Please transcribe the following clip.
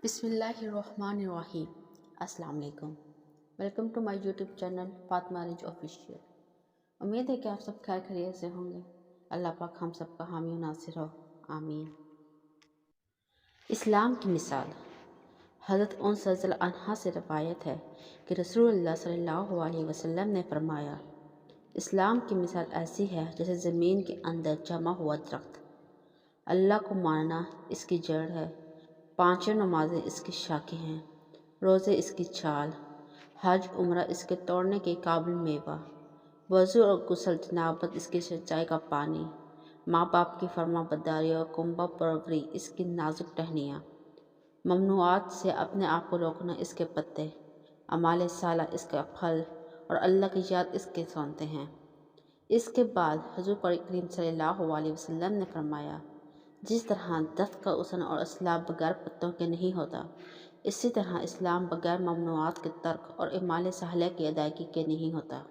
بسم اللہ الرحمن الرحیم۔ السلام علیکم۔ Welcome to my YouTube channel Fatima Raj official. امید ہے کہ آپ سب خیر خیریت سے ہوں گے۔ اللہ پاک ہم سب کا حامی و ناصر ہو، آمین۔ اسلام کی مثال۔ حضرت انس رضی اللہ عنہا سے روایت ہے کہ رسول اللہ صلی اللہ علیہ وسلم نے فرمایا، اسلام کی مثال ایسی ہے جیسے زمین کے اندر جمع ہوا درخت۔ اللہ کو ماننا اس کی جڑ ہے، پانچوں نمازیں اس کی شاخیں ہیں، روزے اس کی چھال، حج عمرہ اس کے توڑنے کے قابل میوہ، وضو اور غسل جنابت اس کی سچائی کا پانی، ماں باپ کی فرما برداری اور کنبہ پروری اس کی نازک ٹہنیاں، ممنوعات سے اپنے آپ کو روکنا اس کے پتے، اعمال صالح اس کا پھل اور اللہ کی یاد اس کے سونتے ہیں۔ اس کے بعد حضور کریم صلی اللہ علیہ وسلم نے فرمایا، جس طرح درخت کا حسن اور اصلاح بغیر پتوں کے نہیں ہوتا، اسی طرح اسلام بغیر ممنوعات کے ترک اور اعمال صالح کی ادائیگی کے نہیں ہوتا۔